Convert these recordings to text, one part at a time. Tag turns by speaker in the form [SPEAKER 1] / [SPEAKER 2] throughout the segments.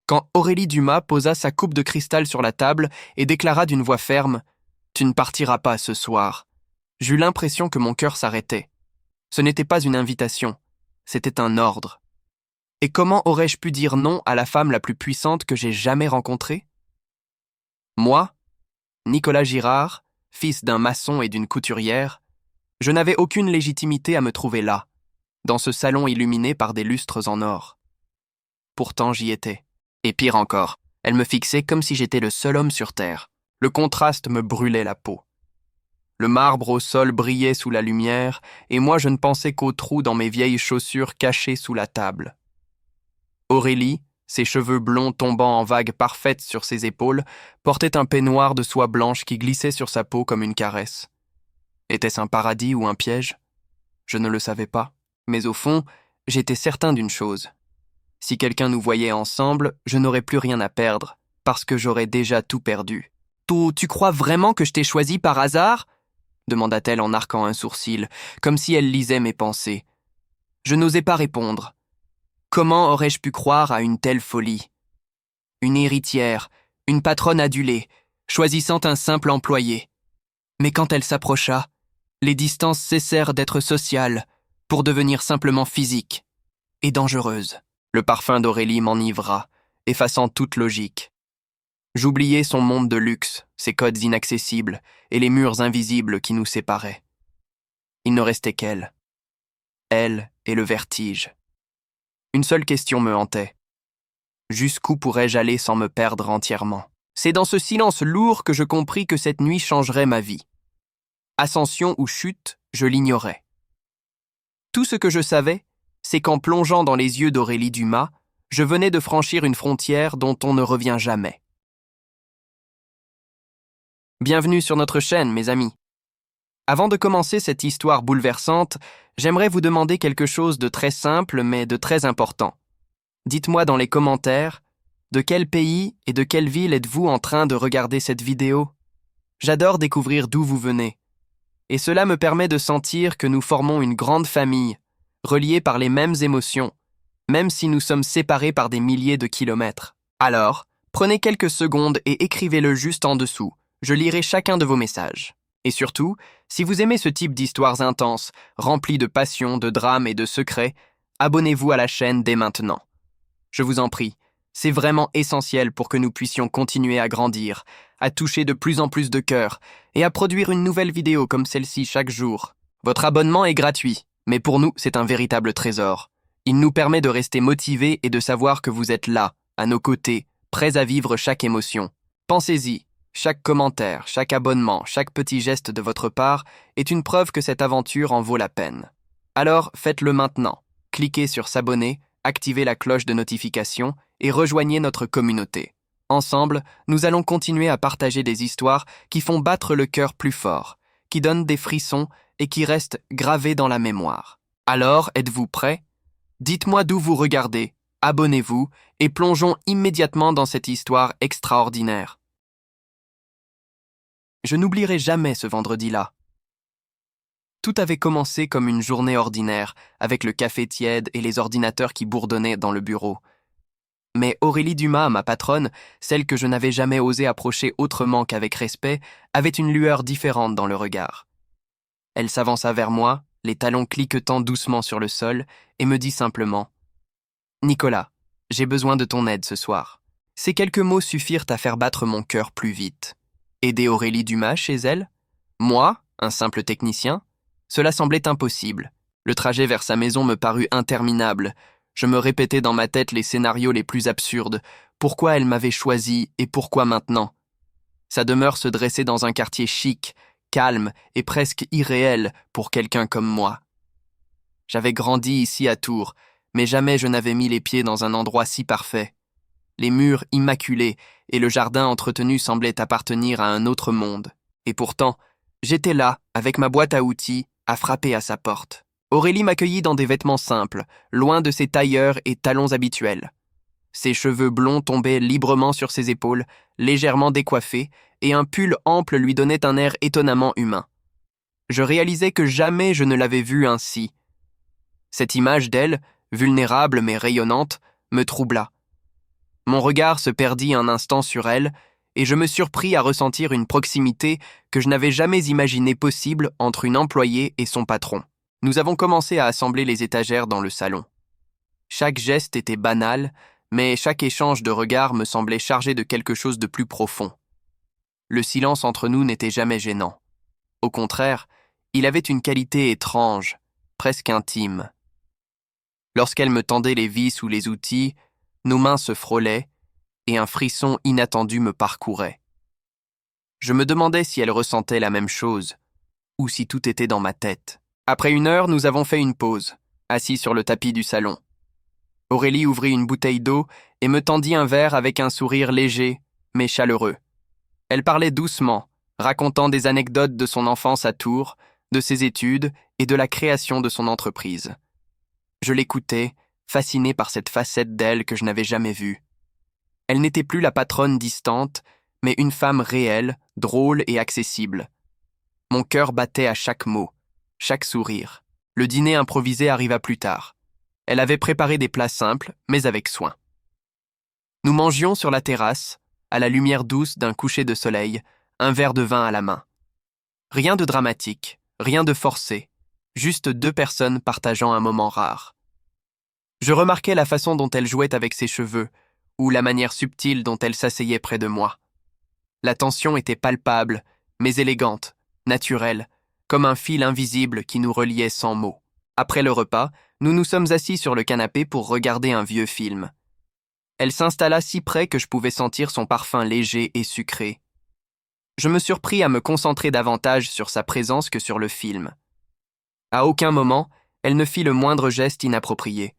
[SPEAKER 1] quand Aurélie Dumas posa sa coupe de cristal sur la table et déclara d'une voix ferme « Tu ne partiras pas ce soir ». J'eus l'impression que mon cœur s'arrêtait. Ce n'était pas une invitation, c'était un ordre. Et comment aurais-je pu dire non à la femme la plus puissante que j'ai jamais rencontrée? Moi, Nicolas Girard, fils d'un maçon et d'une couturière, je n'avais aucune légitimité à me trouver là, dans ce salon illuminé par des lustres en or. Pourtant j'y étais. Et pire encore, elle me fixait comme si j'étais le seul homme sur terre. Le contraste me brûlait la peau. Le marbre au sol brillait sous la lumière, et moi je ne pensais qu'aux trous dans mes vieilles chaussures cachées sous la table. Aurélie, ses cheveux blonds tombant en vagues parfaites sur ses épaules, portait un peignoir de soie blanche qui glissait sur sa peau comme une caresse. Était-ce un paradis ou un piège? Je ne le savais pas, mais au fond, j'étais certain d'une chose. Si quelqu'un nous voyait ensemble, je n'aurais plus rien à perdre, parce que j'aurais déjà tout perdu. « Tu crois vraiment que je t'ai choisi par hasard ?» demanda-t-elle en arquant un sourcil, comme si elle lisait mes pensées. Je n'osais pas répondre. Comment aurais-je pu croire à une telle folie? Une héritière, une patronne adulée, choisissant un simple employé. Mais quand elle s'approcha, les distances cessèrent d'être sociales pour devenir simplement physiques et dangereuses. Le parfum d'Aurélie m'enivra, effaçant toute logique. J'oubliais son monde de luxe, ses codes inaccessibles et les murs invisibles qui nous séparaient. Il ne restait qu'elle. Elle et le vertige. Une seule question me hantait. Jusqu'où pourrais-je aller sans me perdre entièrement? C'est dans ce silence lourd que je compris que cette nuit changerait ma vie. Ascension ou chute, je l'ignorais. Tout ce que je savais, c'est qu'en plongeant dans les yeux d'Aurélie Dumas, je venais de franchir une frontière dont on ne revient jamais. Bienvenue sur notre chaîne, mes amis. Avant de commencer cette histoire bouleversante, j'aimerais vous demander quelque chose de très simple mais de très important. Dites-moi dans les commentaires, de quel pays et de quelle ville êtes-vous en train de regarder cette vidéo? J'adore découvrir d'où vous venez. Et cela me permet de sentir que nous formons une grande famille, reliés par les mêmes émotions, même si nous sommes séparés par des milliers de kilomètres. Alors, prenez quelques secondes et écrivez-le juste en dessous. Je lirai chacun de vos messages. Et surtout, si vous aimez ce type d'histoires intenses, remplies de passion, de drame et de secrets, abonnez-vous à la chaîne dès maintenant. Je vous en prie, c'est vraiment essentiel pour que nous puissions continuer à grandir, à toucher de plus en plus de cœurs et à produire une nouvelle vidéo comme celle-ci chaque jour. Votre abonnement est gratuit. Mais pour nous, c'est un véritable trésor. Il nous permet de rester motivés et de savoir que vous êtes là, à nos côtés, prêts à vivre chaque émotion. Pensez-y, chaque commentaire, chaque abonnement, chaque petit geste de votre part est une preuve que cette aventure en vaut la peine. Alors, faites-le maintenant. Cliquez sur s'abonner, activez la cloche de notification et rejoignez notre communauté. Ensemble, nous allons continuer à partager des histoires qui font battre le cœur plus fort, qui donnent des frissons et qui restent gravés dans la mémoire. Alors, êtes-vous prêts? Dites-moi d'où vous regardez, abonnez-vous et plongeons immédiatement dans cette histoire extraordinaire. Je n'oublierai jamais ce vendredi-là. Tout avait commencé comme une journée ordinaire, avec le café tiède et les ordinateurs qui bourdonnaient dans le bureau. Mais Aurélie Dumas, ma patronne, celle que je n'avais jamais osé approcher autrement qu'avec respect, avait une lueur différente dans le regard. Elle s'avança vers moi, les talons cliquetant doucement sur le sol, et me dit simplement « Nicolas, j'ai besoin de ton aide ce soir. » Ces quelques mots suffirent à faire battre mon cœur plus vite. Aider Aurélie Dumas chez elle? Moi, un simple technicien? Cela semblait impossible. Le trajet vers sa maison me parut interminable. Je me répétais dans ma tête les scénarios les plus absurdes. Pourquoi elle m'avait choisi et pourquoi maintenant? Sa demeure se dressait dans un quartier chic, calme et presque irréel pour quelqu'un comme moi. J'avais grandi ici à Tours, mais jamais je n'avais mis les pieds dans un endroit si parfait. Les murs immaculés et le jardin entretenu semblaient appartenir à un autre monde. Et pourtant, j'étais là, avec ma boîte à outils, à frapper à sa porte. Aurélie m'accueillit dans des vêtements simples, loin de ses tailleurs et talons habituels. Ses cheveux blonds tombaient librement sur ses épaules, légèrement décoiffés, et un pull ample lui donnait un air étonnamment humain. Je réalisais que jamais je ne l'avais vue ainsi. Cette image d'elle, vulnérable mais rayonnante, me troubla. Mon regard se perdit un instant sur elle, et je me surpris à ressentir une proximité que je n'avais jamais imaginée possible entre une employée et son patron. Nous avons commencé à assembler les étagères dans le salon. Chaque geste était banal, mais chaque échange de regards me semblait chargé de quelque chose de plus profond. Le silence entre nous n'était jamais gênant. Au contraire, il avait une qualité étrange, presque intime. Lorsqu'elle me tendait les vis ou les outils, nos mains se frôlaient, et un frisson inattendu me parcourait. Je me demandais si elle ressentait la même chose, ou si tout était dans ma tête. Après 1 heure, nous avons fait une pause, assis sur le tapis du salon. Aurélie ouvrit une bouteille d'eau et me tendit un verre avec un sourire léger, mais chaleureux. Elle parlait doucement, racontant des anecdotes de son enfance à Tours, de ses études et de la création de son entreprise. Je l'écoutais, fasciné par cette facette d'elle que je n'avais jamais vue. Elle n'était plus la patronne distante, mais une femme réelle, drôle et accessible. Mon cœur battait à chaque mot, chaque sourire. Le dîner improvisé arriva plus tard. Elle avait préparé des plats simples, mais avec soin. Nous mangions sur la terrasse, à la lumière douce d'un coucher de soleil, un verre de vin à la main. Rien de dramatique, rien de forcé, juste 2 personnes partageant un moment rare. Je remarquais la façon dont elle jouait avec ses cheveux, ou la manière subtile dont elle s'asseyait près de moi. La tension était palpable, mais élégante, naturelle, comme un fil invisible qui nous reliait sans mots. Après le repas, nous nous sommes assis sur le canapé pour regarder un vieux film. Elle s'installa si près que je pouvais sentir son parfum léger et sucré. Je me surpris à me concentrer davantage sur sa présence que sur le film. À aucun moment, elle ne fit le moindre geste inapproprié,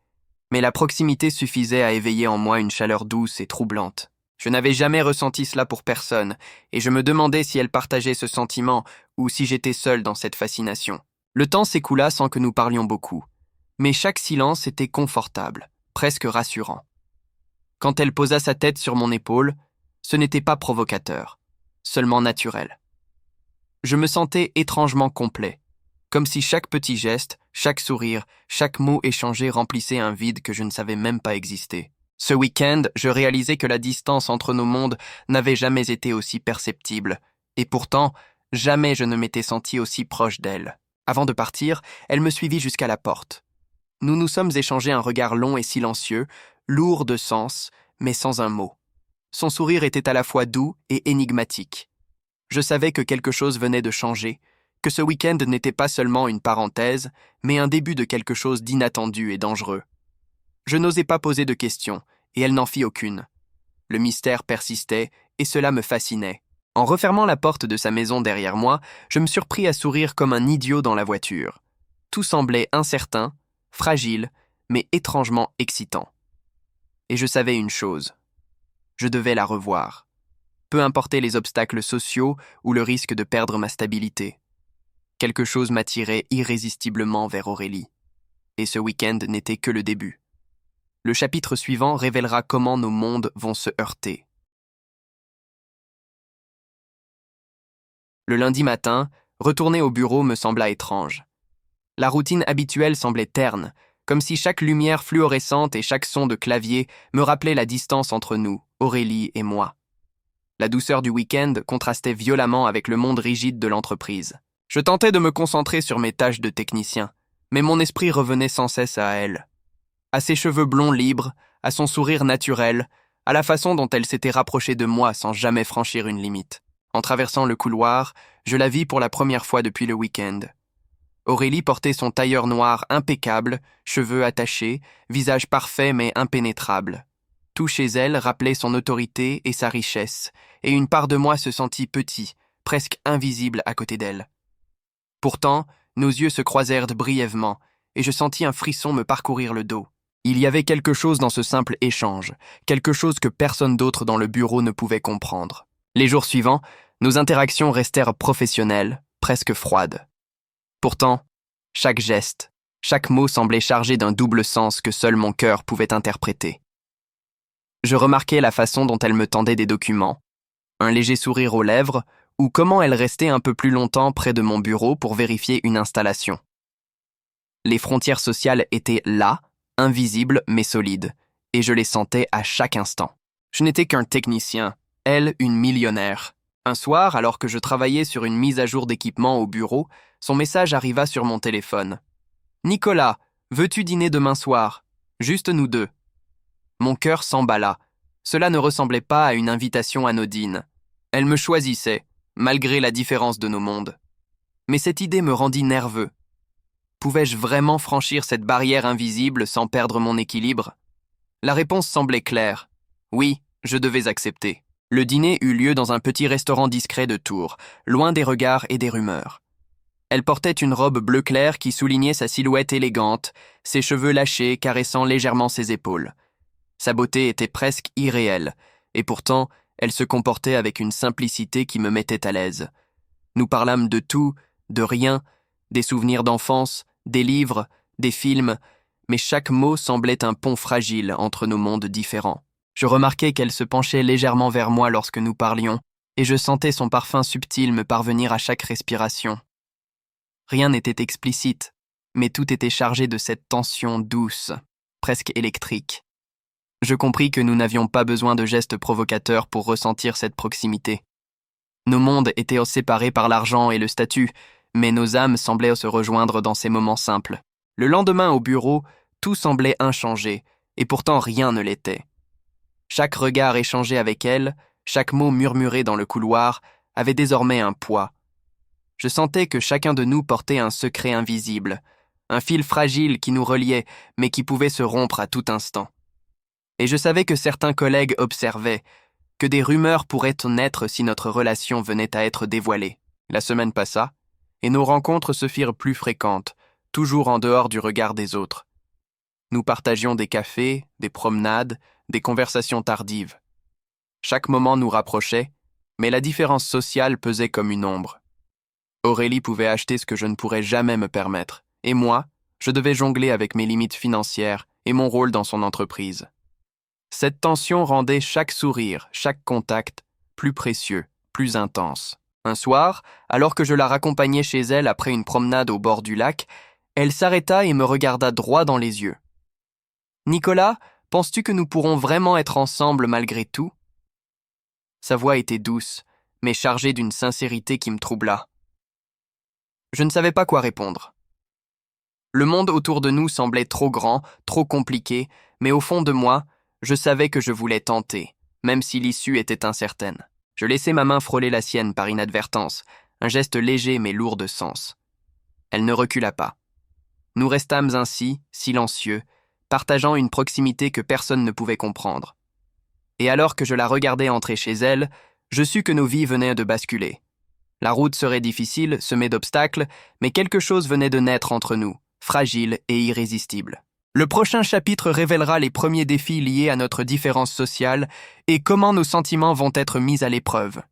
[SPEAKER 1] mais la proximité suffisait à éveiller en moi une chaleur douce et troublante. Je n'avais jamais ressenti cela pour personne, et je me demandais si elle partageait ce sentiment ou si j'étais seul dans cette fascination. Le temps s'écoula sans que nous parlions beaucoup, mais chaque silence était confortable, presque rassurant. Quand elle posa sa tête sur mon épaule, ce n'était pas provocateur, seulement naturel. Je me sentais étrangement complet, comme si chaque petit geste, chaque sourire, chaque mot échangé remplissait un vide que je ne savais même pas exister. Ce week-end, je réalisais que la distance entre nos mondes n'avait jamais été aussi perceptible, et pourtant, jamais je ne m'étais senti aussi proche d'elle. Avant de partir, elle me suivit jusqu'à la porte. Nous nous sommes échangés un regard long et silencieux, lourd de sens, mais sans un mot. Son sourire était à la fois doux et énigmatique. Je savais que quelque chose venait de changer, que ce week-end n'était pas seulement une parenthèse, mais un début de quelque chose d'inattendu et dangereux. Je n'osais pas poser de questions, et elle n'en fit aucune. Le mystère persistait, et cela me fascinait. En refermant la porte de sa maison derrière moi, je me surpris à sourire comme un idiot dans la voiture. Tout semblait incertain, fragile, mais étrangement excitant. Et je savais une chose. Je devais la revoir. Peu importaient les obstacles sociaux ou le risque de perdre ma stabilité. Quelque chose m'attirait irrésistiblement vers Aurélie. Et ce week-end n'était que le début. Le chapitre suivant révélera comment nos mondes vont se heurter. Le lundi matin, retourner au bureau me sembla étrange. La routine habituelle semblait terne, comme si chaque lumière fluorescente et chaque son de clavier me rappelait la distance entre nous, Aurélie et moi. La douceur du week-end contrastait violemment avec le monde rigide de l'entreprise. Je tentais de me concentrer sur mes tâches de technicien, mais mon esprit revenait sans cesse à elle. À ses cheveux blonds libres, à son sourire naturel, à la façon dont elle s'était rapprochée de moi sans jamais franchir une limite. En traversant le couloir, je la vis pour la première fois depuis le week-end. Aurélie portait son tailleur noir impeccable, cheveux attachés, visage parfait mais impénétrable. Tout chez elle rappelait son autorité et sa richesse, et une part de moi se sentit petit, presque invisible à côté d'elle. Pourtant, nos yeux se croisèrent brièvement, et je sentis un frisson me parcourir le dos. Il y avait quelque chose dans ce simple échange, quelque chose que personne d'autre dans le bureau ne pouvait comprendre. Les jours suivants, nos interactions restèrent professionnelles, presque froides. Pourtant, chaque geste, chaque mot semblait chargé d'un double sens que seul mon cœur pouvait interpréter. Je remarquais la façon dont elle me tendait des documents, un léger sourire aux lèvres, ou comment elle restait un peu plus longtemps près de mon bureau pour vérifier une installation. Les frontières sociales étaient là, invisibles mais solides, et je les sentais à chaque instant. Je n'étais qu'un technicien, elle une millionnaire. Un soir, alors que je travaillais sur une mise à jour d'équipement au bureau, son message arriva sur mon téléphone. « Nicolas, veux-tu dîner demain soir? Juste nous deux. » Mon cœur s'emballa. Cela ne ressemblait pas à une invitation anodine. Elle me choisissait, malgré la différence de nos mondes. Mais cette idée me rendit nerveux. Pouvais-je vraiment franchir cette barrière invisible sans perdre mon équilibre? La réponse semblait claire. Oui, je devais accepter. Le dîner eut lieu dans un petit restaurant discret de Tours, loin des regards et des rumeurs. Elle portait une robe bleu clair qui soulignait sa silhouette élégante, ses cheveux lâchés caressant légèrement ses épaules. Sa beauté était presque irréelle, et pourtant, elle se comportait avec une simplicité qui me mettait à l'aise. Nous parlâmes de tout, de rien, des souvenirs d'enfance, des livres, des films, mais chaque mot semblait un pont fragile entre nos mondes différents. Je remarquai qu'elle se penchait légèrement vers moi lorsque nous parlions, et je sentais son parfum subtil me parvenir à chaque respiration. Rien n'était explicite, mais tout était chargé de cette tension douce, presque électrique. Je compris que nous n'avions pas besoin de gestes provocateurs pour ressentir cette proximité. Nos mondes étaient séparés par l'argent et le statut, mais nos âmes semblaient se rejoindre dans ces moments simples. Le lendemain au bureau, tout semblait inchangé, et pourtant rien ne l'était. Chaque regard échangé avec elle, chaque mot murmuré dans le couloir, avait désormais un poids. Je sentais que chacun de nous portait un secret invisible, un fil fragile qui nous reliait, mais qui pouvait se rompre à tout instant. Et je savais que certains collègues observaient, que des rumeurs pourraient naître si notre relation venait à être dévoilée. La semaine passa, et nos rencontres se firent plus fréquentes, toujours en dehors du regard des autres. Nous partagions des cafés, des promenades, des conversations tardives. Chaque moment nous rapprochait, mais la différence sociale pesait comme une ombre. Aurélie pouvait acheter ce que je ne pourrais jamais me permettre, et moi, je devais jongler avec mes limites financières et mon rôle dans son entreprise. Cette tension rendait chaque sourire, chaque contact, plus précieux, plus intense. Un soir, alors que je la raccompagnais chez elle après une promenade au bord du lac, elle s'arrêta et me regarda droit dans les yeux. « Nicolas, penses-tu que nous pourrons vraiment être ensemble malgré tout ?» Sa voix était douce, mais chargée d'une sincérité qui me troubla. Je ne savais pas quoi répondre. Le monde autour de nous semblait trop grand, trop compliqué, mais au fond de moi, je savais que je voulais tenter, même si l'issue était incertaine. Je laissai ma main frôler la sienne par inadvertance, un geste léger mais lourd de sens. Elle ne recula pas. Nous restâmes ainsi, silencieux, partageant une proximité que personne ne pouvait comprendre. Et alors que je la regardais entrer chez elle, je sus que nos vies venaient de basculer. La route serait difficile, semée d'obstacles, mais quelque chose venait de naître entre nous, fragile et irrésistible. Le prochain chapitre révélera les premiers défis liés à notre différence sociale et comment nos sentiments vont être mis à l'épreuve.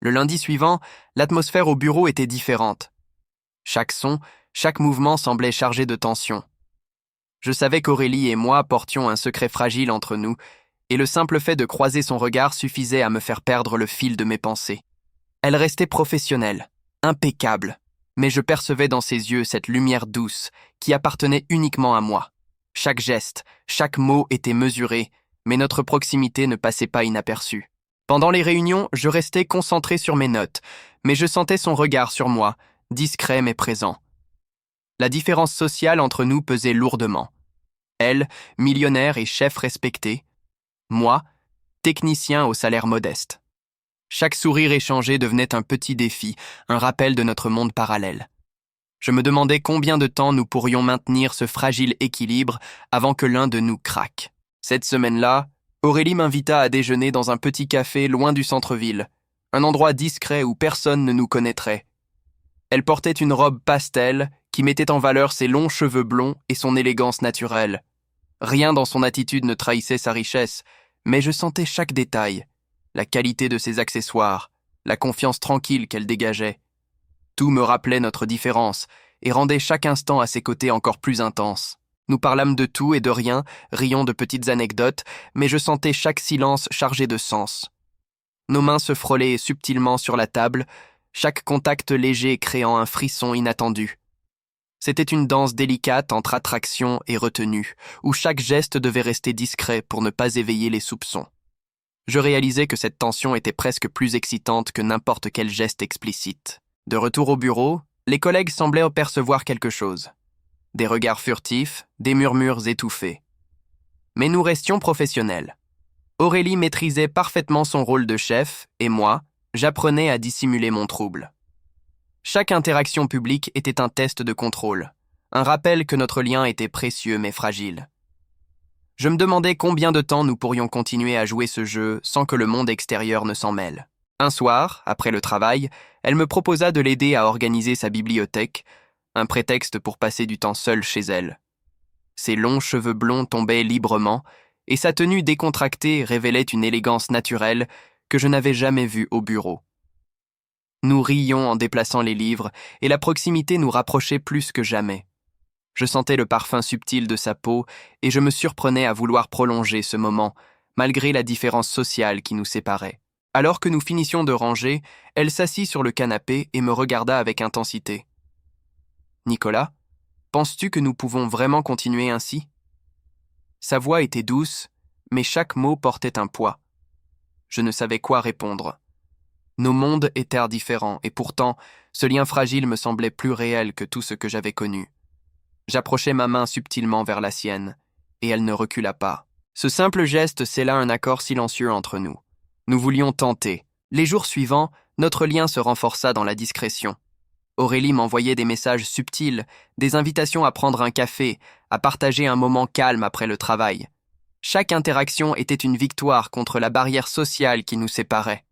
[SPEAKER 1] Le lundi suivant, l'atmosphère au bureau était différente. Chaque son, chaque mouvement semblait chargé de tension. Je savais qu'Aurélie et moi portions un secret fragile entre nous, et le simple fait de croiser son regard suffisait à me faire perdre le fil de mes pensées. Elle restait professionnelle, impeccable, mais je percevais dans ses yeux cette lumière douce qui appartenait uniquement à moi. Chaque geste, chaque mot était mesuré, mais notre proximité ne passait pas inaperçue. Pendant les réunions, je restais concentré sur mes notes, mais je sentais son regard sur moi, discret mais présent. La différence sociale entre nous pesait lourdement. Elle, millionnaire et chef respecté. Moi, technicien au salaire modeste. Chaque sourire échangé devenait un petit défi, un rappel de notre monde parallèle. Je me demandais combien de temps nous pourrions maintenir ce fragile équilibre avant que l'un de nous craque. Cette semaine-là, Aurélie m'invita à déjeuner dans un petit café loin du centre-ville, un endroit discret où personne ne nous connaîtrait. Elle portait une robe pastel qui mettait en valeur ses longs cheveux blonds et son élégance naturelle. Rien dans son attitude ne trahissait sa richesse, mais je sentais chaque détail, la qualité de ses accessoires, la confiance tranquille qu'elle dégageait. Tout me rappelait notre différence et rendait chaque instant à ses côtés encore plus intense. Nous parlâmes de tout et de rien, rions de petites anecdotes, mais je sentais chaque silence chargé de sens. Nos mains se frôlaient subtilement sur la table, chaque contact léger créant un frisson inattendu. C'était une danse délicate entre attraction et retenue, où chaque geste devait rester discret pour ne pas éveiller les soupçons. Je réalisais que cette tension était presque plus excitante que n'importe quel geste explicite. De retour au bureau, les collègues semblaient percevoir quelque chose. Des regards furtifs, des murmures étouffés. Mais nous restions professionnels. Aurélie maîtrisait parfaitement son rôle de chef, et moi, j'apprenais à dissimuler mon trouble. Chaque interaction publique était un test de contrôle, un rappel que notre lien était précieux mais fragile. Je me demandais combien de temps nous pourrions continuer à jouer ce jeu sans que le monde extérieur ne s'en mêle. Un soir, après le travail, elle me proposa de l'aider à organiser sa bibliothèque, un prétexte pour passer du temps seul chez elle. Ses longs cheveux blonds tombaient librement, et sa tenue décontractée révélait une élégance naturelle que je n'avais jamais vue au bureau. Nous rions en déplaçant les livres, et la proximité nous rapprochait plus que jamais. Je sentais le parfum subtil de sa peau, et je me surprenais à vouloir prolonger ce moment, malgré la différence sociale qui nous séparait. Alors que nous finissions de ranger, elle s'assit sur le canapé et me regarda avec intensité. « Nicolas, penses-tu que nous pouvons vraiment continuer ainsi ?» Sa voix était douce, mais chaque mot portait un poids. Je ne savais quoi répondre. Nos mondes étaient différents, et pourtant, ce lien fragile me semblait plus réel que tout ce que j'avais connu. J'approchai ma main subtilement vers la sienne, et elle ne recula pas. Ce simple geste scella un accord silencieux entre nous. Nous voulions tenter. Les jours suivants, notre lien se renforça dans la discrétion. Aurélie m'envoyait des messages subtils, des invitations à prendre un café, à partager un moment calme après le travail. Chaque interaction était une victoire contre la barrière sociale qui nous séparait.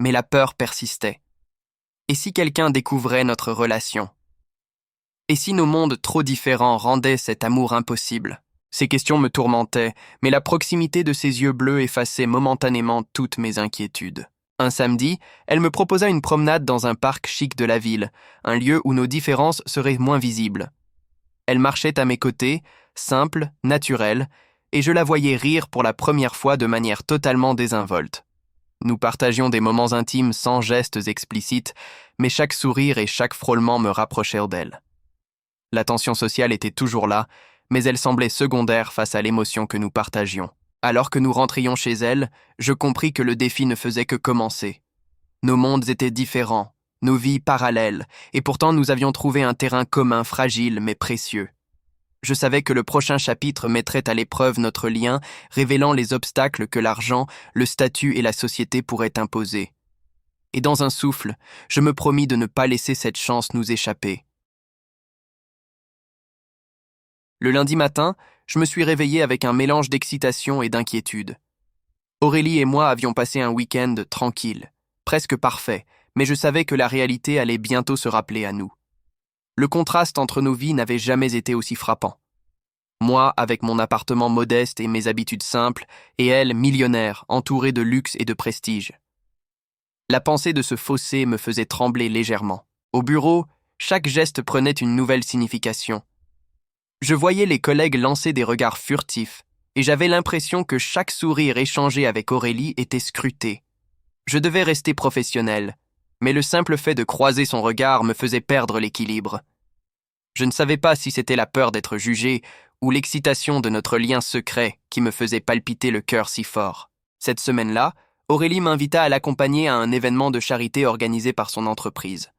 [SPEAKER 1] Mais la peur persistait. Et si quelqu'un découvrait notre relation ? Et si nos mondes trop différents rendaient cet amour impossible ? Ces questions me tourmentaient, mais la proximité de ses yeux bleus effaçait momentanément toutes mes inquiétudes. Un samedi, elle me proposa une promenade dans un parc chic de la ville, un lieu où nos différences seraient moins visibles. Elle marchait à mes côtés, simple, naturelle, et je la voyais rire pour la première fois de manière totalement désinvolte. Nous partagions des moments intimes sans gestes explicites, mais chaque sourire et chaque frôlement me rapprochèrent d'elle. La tension sociale était toujours là, mais elle semblait secondaire face à l'émotion que nous partagions. Alors que nous rentrions chez elle, je compris que le défi ne faisait que commencer. Nos mondes étaient différents, nos vies parallèles, et pourtant nous avions trouvé un terrain commun fragile mais précieux. Je savais que le prochain chapitre mettrait à l'épreuve notre lien, révélant les obstacles que l'argent, le statut et la société pourraient imposer. Et dans un souffle, je me promis de ne pas laisser cette chance nous échapper. Le lundi matin, je me suis réveillé avec un mélange d'excitation et d'inquiétude. Aurélie et moi avions passé un week-end tranquille, presque parfait, mais je savais que la réalité allait bientôt se rappeler à nous. Le contraste entre nos vies n'avait jamais été aussi frappant. Moi, avec mon appartement modeste et mes habitudes simples, et elle, millionnaire, entourée de luxe et de prestige. La pensée de ce fossé me faisait trembler légèrement. Au bureau, chaque geste prenait une nouvelle signification. Je voyais les collègues lancer des regards furtifs, et j'avais l'impression que chaque sourire échangé avec Aurélie était scruté. Je devais rester professionnel, mais le simple fait de croiser son regard me faisait perdre l'équilibre. Je ne savais pas si c'était la peur d'être jugé ou l'excitation de notre lien secret qui me faisait palpiter le cœur si fort. Cette semaine-là, Aurélie m'invita à l'accompagner à un événement de charité organisé par son entreprise.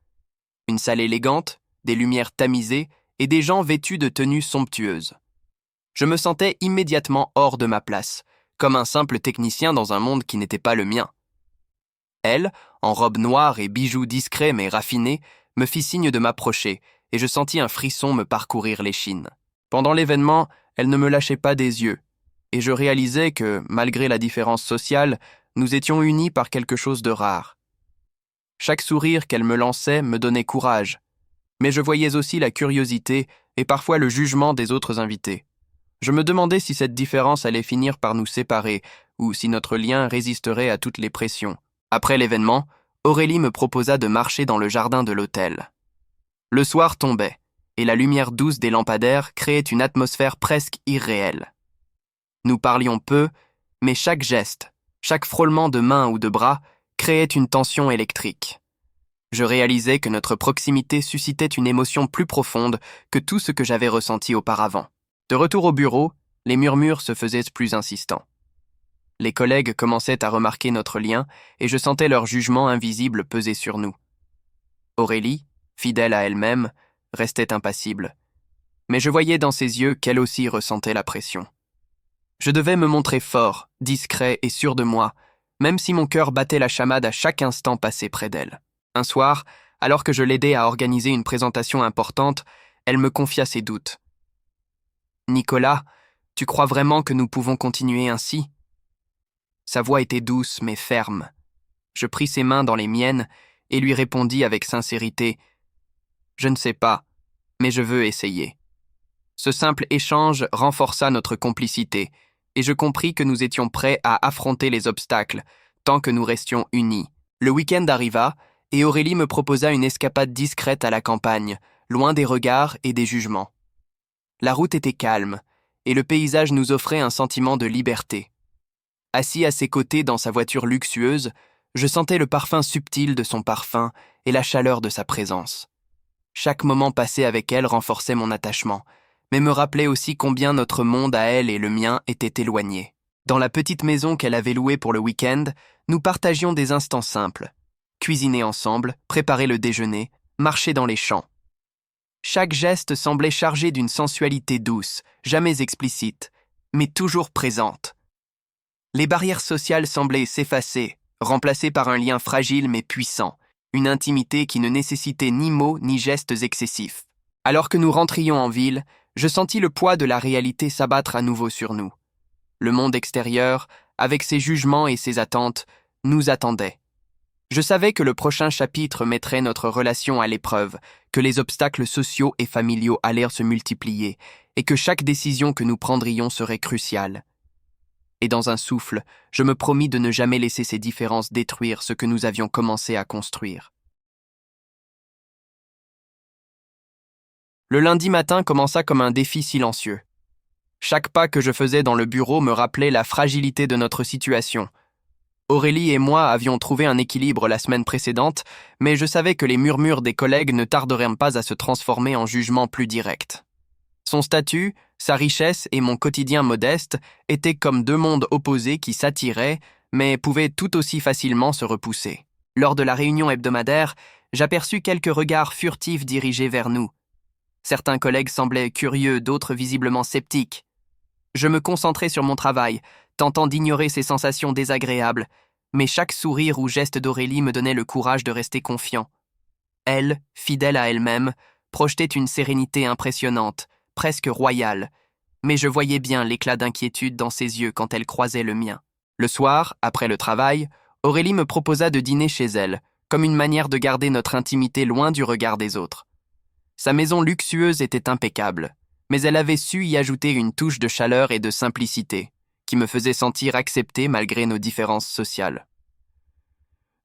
[SPEAKER 1] Une salle élégante, des lumières tamisées et des gens vêtus de tenues somptueuses. Je me sentais immédiatement hors de ma place, comme un simple technicien dans un monde qui n'était pas le mien. Elle, en robe noire et bijoux discrets mais raffinés, me fit signe de m'approcher, et je sentis un frisson me parcourir l'échine. Pendant l'événement, elle ne me lâchait pas des yeux, et je réalisais que, malgré la différence sociale, nous étions unis par quelque chose de rare. Chaque sourire qu'elle me lançait me donnait courage, mais je voyais aussi la curiosité et parfois le jugement des autres invités. Je me demandais si cette différence allait finir par nous séparer, ou si notre lien résisterait à toutes les pressions. Après l'événement, Aurélie me proposa de marcher dans le jardin de l'hôtel. Le soir tombait, et la lumière douce des lampadaires créait une atmosphère presque irréelle. Nous parlions peu, mais chaque geste, chaque frôlement de main ou de bras créait une tension électrique. Je réalisais que notre proximité suscitait une émotion plus profonde que tout ce que j'avais ressenti auparavant. De retour au bureau, les murmures se faisaient plus insistants. Les collègues commençaient à remarquer notre lien et je sentais leur jugement invisible peser sur nous. Aurélie, fidèle à elle-même, restait impassible. Mais je voyais dans ses yeux qu'elle aussi ressentait la pression. Je devais me montrer fort, discret et sûr de moi, même si mon cœur battait la chamade à chaque instant passé près d'elle. Un soir, alors que je l'aidais à organiser une présentation importante, elle me confia ses doutes. « Nicolas, tu crois vraiment que nous pouvons continuer ainsi ?» Sa voix était douce mais ferme. Je pris ses mains dans les miennes et lui répondis avec sincérité « Je ne sais pas, mais je veux essayer. » Ce simple échange renforça notre complicité et je compris que nous étions prêts à affronter les obstacles tant que nous restions unis. Le week-end arriva et Aurélie me proposa une escapade discrète à la campagne, loin des regards et des jugements. La route était calme et le paysage nous offrait un sentiment de liberté. Assis à ses côtés dans sa voiture luxueuse, je sentais le parfum subtil de son parfum et la chaleur de sa présence. Chaque moment passé avec elle renforçait mon attachement, mais me rappelait aussi combien notre monde à elle et le mien étaient éloignés. Dans la petite maison qu'elle avait louée pour le week-end, nous partagions des instants simples. Cuisiner ensemble, préparer le déjeuner, marcher dans les champs. Chaque geste semblait chargé d'une sensualité douce, jamais explicite, mais toujours présente. Les barrières sociales semblaient s'effacer, remplacées par un lien fragile mais puissant, une intimité qui ne nécessitait ni mots ni gestes excessifs. Alors que nous rentrions en ville, je sentis le poids de la réalité s'abattre à nouveau sur nous. Le monde extérieur, avec ses jugements et ses attentes, nous attendait. Je savais que le prochain chapitre mettrait notre relation à l'épreuve, que les obstacles sociaux et familiaux allèrent se multiplier, et que chaque décision que nous prendrions serait cruciale. Et dans un souffle, je me promis de ne jamais laisser ces différences détruire ce que nous avions commencé à construire. Le lundi matin commença comme un défi silencieux. Chaque pas que je faisais dans le bureau me rappelait la fragilité de notre situation. Aurélie et moi avions trouvé un équilibre la semaine précédente, mais je savais que les murmures des collègues ne tarderaient pas à se transformer en jugements plus directs. Son statut, sa richesse et mon quotidien modeste étaient comme deux mondes opposés qui s'attiraient, mais pouvaient tout aussi facilement se repousser. Lors de la réunion hebdomadaire, j'aperçus quelques regards furtifs dirigés vers nous. Certains collègues semblaient curieux, d'autres visiblement sceptiques. Je me concentrais sur mon travail, tentant d'ignorer ces sensations désagréables, mais chaque sourire ou geste d'Aurélie me donnait le courage de rester confiant. Elle, fidèle à elle-même, projetait une sérénité impressionnante, presque royale, mais je voyais bien l'éclat d'inquiétude dans ses yeux quand elle croisait le mien. Le soir, après le travail, Aurélie me proposa de dîner chez elle, comme une manière de garder notre intimité loin du regard des autres. Sa maison luxueuse était impeccable, mais elle avait su y ajouter une touche de chaleur et de simplicité, qui me faisait sentir accepté malgré nos différences sociales.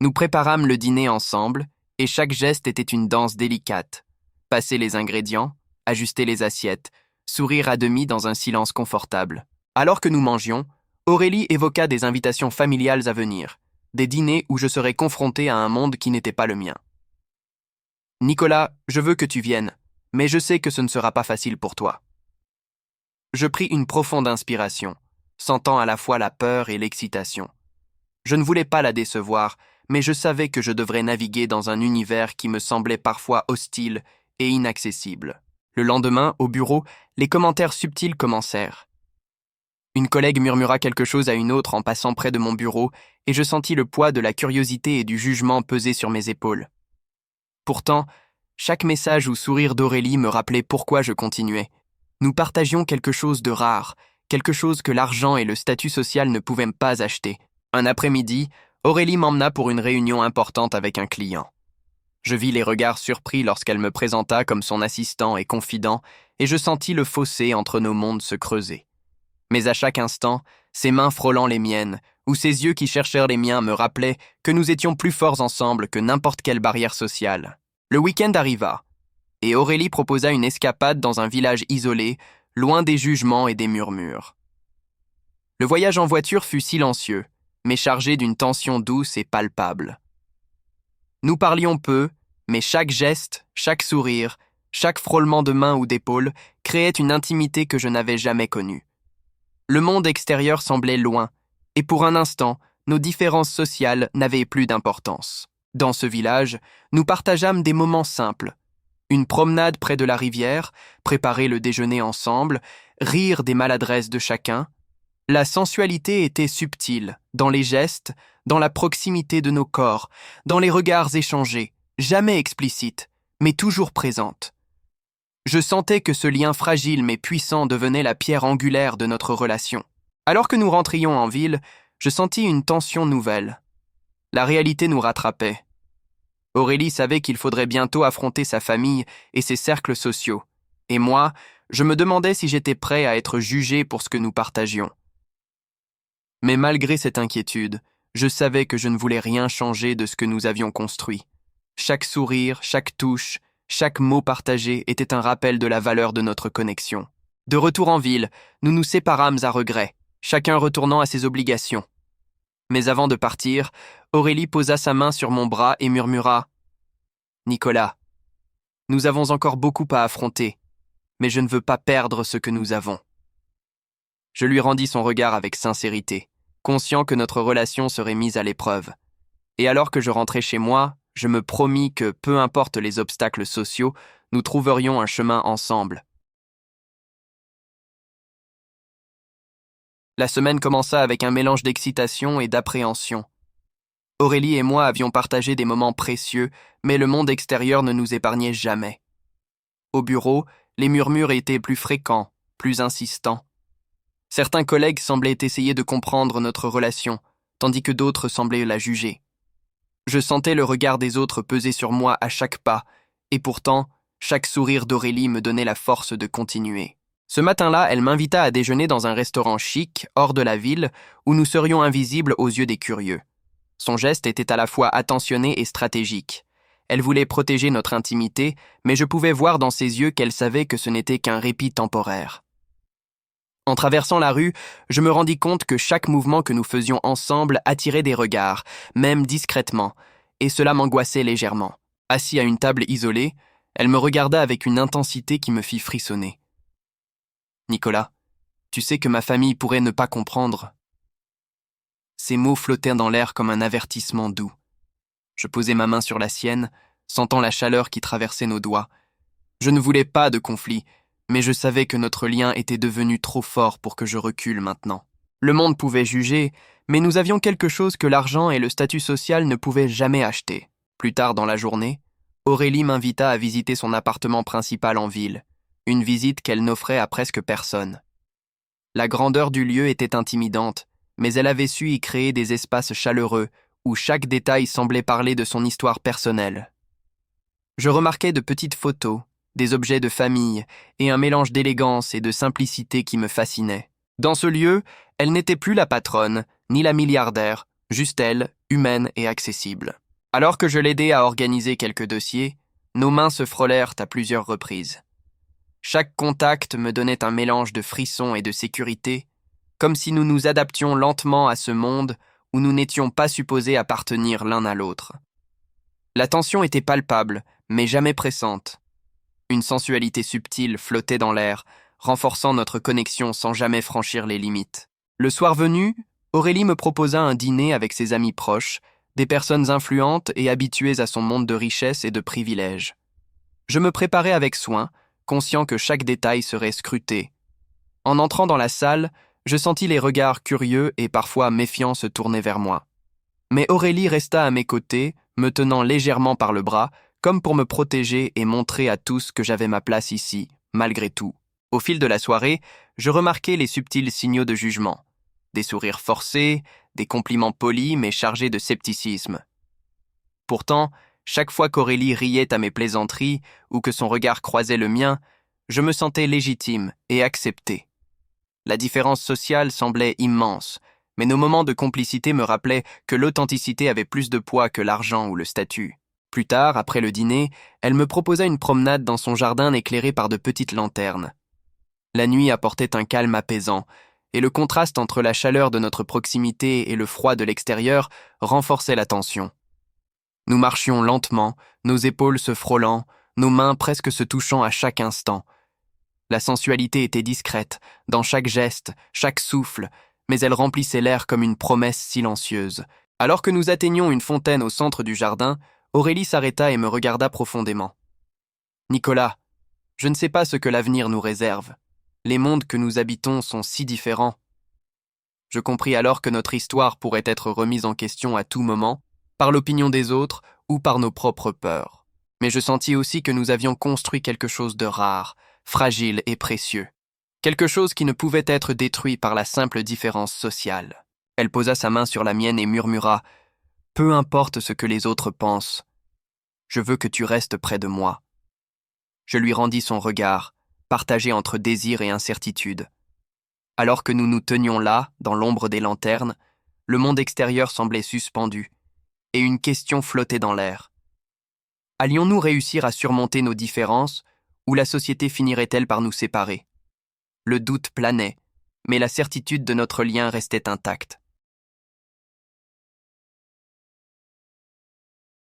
[SPEAKER 1] Nous préparâmes le dîner ensemble, et chaque geste était une danse délicate. Passer les ingrédients, ajuster les assiettes, sourire à demi dans un silence confortable. Alors que nous mangions, Aurélie évoqua des invitations familiales à venir, des dîners où je serais confronté à un monde qui n'était pas le mien. « Nicolas, je veux que tu viennes, mais je sais que ce ne sera pas facile pour toi. » Je pris une profonde inspiration, sentant à la fois la peur et l'excitation. Je ne voulais pas la décevoir, mais je savais que je devrais naviguer dans un univers qui me semblait parfois hostile et inaccessible. Le lendemain, au bureau, les commentaires subtils commencèrent. Une collègue murmura quelque chose à une autre en passant près de mon bureau, et je sentis le poids de la curiosité et du jugement peser sur mes épaules. Pourtant, chaque message ou sourire d'Aurélie me rappelait pourquoi je continuais. Nous partagions quelque chose de rare, quelque chose que l'argent et le statut social ne pouvaient pas acheter. Un après-midi, Aurélie m'emmena pour une réunion importante avec un client. Je vis les regards surpris lorsqu'elle me présenta comme son assistant et confident, et je sentis le fossé entre nos mondes se creuser. Mais à chaque instant, ses mains frôlant les miennes, ou ses yeux qui cherchèrent les miens me rappelaient que nous étions plus forts ensemble que n'importe quelle barrière sociale. Le week-end arriva, et Aurélie proposa une escapade dans un village isolé, loin des jugements et des murmures. Le voyage en voiture fut silencieux, mais chargé d'une tension douce et palpable. Nous parlions peu, mais chaque geste, chaque sourire, chaque frôlement de main ou d'épaule créait une intimité que je n'avais jamais connue. Le monde extérieur semblait loin, et pour un instant, nos différences sociales n'avaient plus d'importance. Dans ce village, nous partageâmes des moments simples. Une promenade près de la rivière, préparer le déjeuner ensemble, rire des maladresses de chacun. La sensualité était subtile, dans les gestes, dans la proximité de nos corps, dans les regards échangés, jamais explicites, mais toujours présentes. Je sentais que ce lien fragile mais puissant devenait la pierre angulaire de notre relation. Alors que nous rentrions en ville, je sentis une tension nouvelle. La réalité nous rattrapait. Aurélie savait qu'il faudrait bientôt affronter sa famille et ses cercles sociaux. Et moi, je me demandais si j'étais prêt à être jugé pour ce que nous partagions. Mais malgré cette inquiétude, je savais que je ne voulais rien changer de ce que nous avions construit. Chaque sourire, chaque touche, chaque mot partagé était un rappel de la valeur de notre connexion. De retour en ville, nous nous séparâmes à regret, chacun retournant à ses obligations. Mais avant de partir, Aurélie posa sa main sur mon bras et murmura « Nicolas, nous avons encore beaucoup à affronter, mais je ne veux pas perdre ce que nous avons. » Je lui rendis son regard avec sincérité, conscient que notre relation serait mise à l'épreuve. Et alors que je rentrais chez moi, je me promis que, peu importe les obstacles sociaux, nous trouverions un chemin ensemble. La semaine commença avec un mélange d'excitation et d'appréhension. Aurélie et moi avions partagé des moments précieux, mais le monde extérieur ne nous épargnait jamais. Au bureau, les murmures étaient plus fréquents, plus insistants. Certains collègues semblaient essayer de comprendre notre relation, tandis que d'autres semblaient la juger. Je sentais le regard des autres peser sur moi à chaque pas, et pourtant, chaque sourire d'Aurélie me donnait la force de continuer. Ce matin-là, elle m'invita à déjeuner dans un restaurant chic, hors de la ville, où nous serions invisibles aux yeux des curieux. Son geste était à la fois attentionné et stratégique. Elle voulait protéger notre intimité, mais je pouvais voir dans ses yeux qu'elle savait que ce n'était qu'un répit temporaire. En traversant la rue, je me rendis compte que chaque mouvement que nous faisions ensemble attirait des regards, même discrètement, et cela m'angoissait légèrement. Assis à une table isolée, elle me regarda avec une intensité qui me fit frissonner. « Nicolas, tu sais que ma famille pourrait ne pas comprendre. » Ces mots flottèrent dans l'air comme un avertissement doux. Je posai ma main sur la sienne, sentant la chaleur qui traversait nos doigts. Je ne voulais pas de conflit, mais je savais que notre lien était devenu trop fort pour que je recule maintenant. Le monde pouvait juger, mais nous avions quelque chose que l'argent et le statut social ne pouvaient jamais acheter. Plus tard dans la journée, Aurélie m'invita à visiter son appartement principal en ville, une visite qu'elle n'offrait à presque personne. La grandeur du lieu était intimidante, mais elle avait su y créer des espaces chaleureux où chaque détail semblait parler de son histoire personnelle. Je remarquais de petites photos, des objets de famille et un mélange d'élégance et de simplicité qui me fascinait. Dans ce lieu, elle n'était plus la patronne, ni la milliardaire, juste elle, humaine et accessible. Alors que je l'aidais à organiser quelques dossiers, nos mains se frôlèrent à plusieurs reprises. Chaque contact me donnait un mélange de frissons et de sécurité, comme si nous nous adaptions lentement à ce monde où nous n'étions pas supposés appartenir l'un à l'autre. La tension était palpable, mais jamais pressante. Une sensualité subtile flottait dans l'air, renforçant notre connexion sans jamais franchir les limites. Le soir venu, Aurélie me proposa un dîner avec ses amis proches, des personnes influentes et habituées à son monde de richesse et de privilèges. Je me préparais avec soin, conscient que chaque détail serait scruté. En entrant dans la salle, je sentis les regards curieux et parfois méfiants se tourner vers moi. Mais Aurélie resta à mes côtés, me tenant légèrement par le bras, comme pour me protéger et montrer à tous que j'avais ma place ici, malgré tout. Au fil de la soirée, je remarquais les subtils signaux de jugement. Des sourires forcés, des compliments polis mais chargés de scepticisme. Pourtant, chaque fois qu'Aurélie riait à mes plaisanteries ou que son regard croisait le mien, je me sentais légitime et accepté. La différence sociale semblait immense, mais nos moments de complicité me rappelaient que l'authenticité avait plus de poids que l'argent ou le statut. Plus tard, après le dîner, elle me proposa une promenade dans son jardin éclairé par de petites lanternes. La nuit apportait un calme apaisant, et le contraste entre la chaleur de notre proximité et le froid de l'extérieur renforçait la tension. Nous marchions lentement, nos épaules se frôlant, nos mains presque se touchant à chaque instant. La sensualité était discrète, dans chaque geste, chaque souffle, mais elle remplissait l'air comme une promesse silencieuse. Alors que nous atteignions une fontaine au centre du jardin, Aurélie s'arrêta et me regarda profondément. « Nicolas, je ne sais pas ce que l'avenir nous réserve. Les mondes que nous habitons sont si différents. » Je compris alors que notre histoire pourrait être remise en question à tout moment, par l'opinion des autres ou par nos propres peurs. Mais je sentis aussi que nous avions construit quelque chose de rare, fragile et précieux. Quelque chose qui ne pouvait être détruit par la simple différence sociale. Elle posa sa main sur la mienne et murmura « Peu importe ce que les autres pensent, je veux que tu restes près de moi. » Je lui rendis son regard, partagé entre désir et incertitude. Alors que nous nous tenions là, dans l'ombre des lanternes, le monde extérieur semblait suspendu, et une question flottait dans l'air. Allions-nous réussir à surmonter nos différences, ou la société finirait-elle par nous séparer? Le doute planait, mais la certitude de notre lien restait intacte.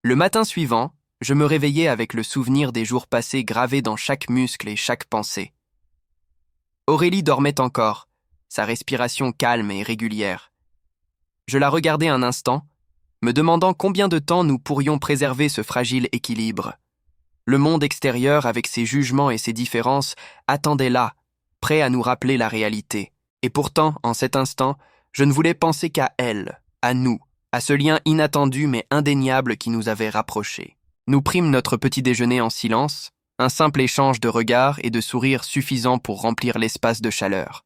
[SPEAKER 1] Le matin suivant, je me réveillai avec le souvenir des jours passés gravé dans chaque muscle et chaque pensée. Aurélie dormait encore, sa respiration calme et régulière. Je la regardai un instant, me demandant combien de temps nous pourrions préserver ce fragile équilibre. Le monde extérieur, avec ses jugements et ses différences, attendait là, prêt à nous rappeler la réalité. Et pourtant, en cet instant, je ne voulais penser qu'à elle, à nous, à ce lien inattendu mais indéniable qui nous avait rapprochés. Nous prîmes notre petit déjeuner en silence, un simple échange de regards et de sourires suffisant pour remplir l'espace de chaleur.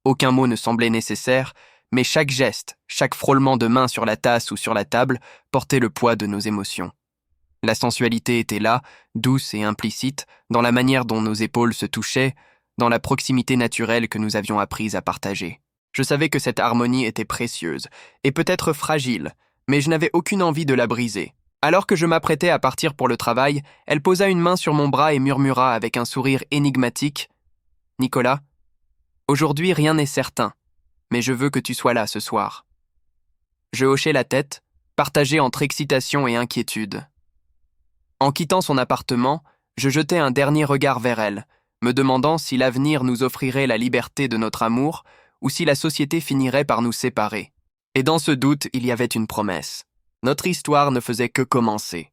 [SPEAKER 1] Aucun mot ne semblait nécessaire, mais chaque geste, chaque frôlement de main sur la tasse ou sur la table portait le poids de nos émotions. La sensualité était là, douce et implicite, dans la manière dont nos épaules se touchaient, dans la proximité naturelle que nous avions apprise à partager. Je savais que cette harmonie était précieuse, et peut-être fragile, mais je n'avais aucune envie de la briser. Alors que je m'apprêtais à partir pour le travail, elle posa une main sur mon bras et murmura avec un sourire énigmatique « Nicolas, aujourd'hui rien n'est certain, mais je veux que tu sois là ce soir. » Je hochai la tête, partagé entre excitation et inquiétude. En quittant son appartement, je jetai un dernier regard vers elle, me demandant si l'avenir nous offrirait la liberté de notre amour ou si la société finirait par nous séparer. Et dans ce doute, il y avait une promesse. Notre histoire ne faisait que commencer.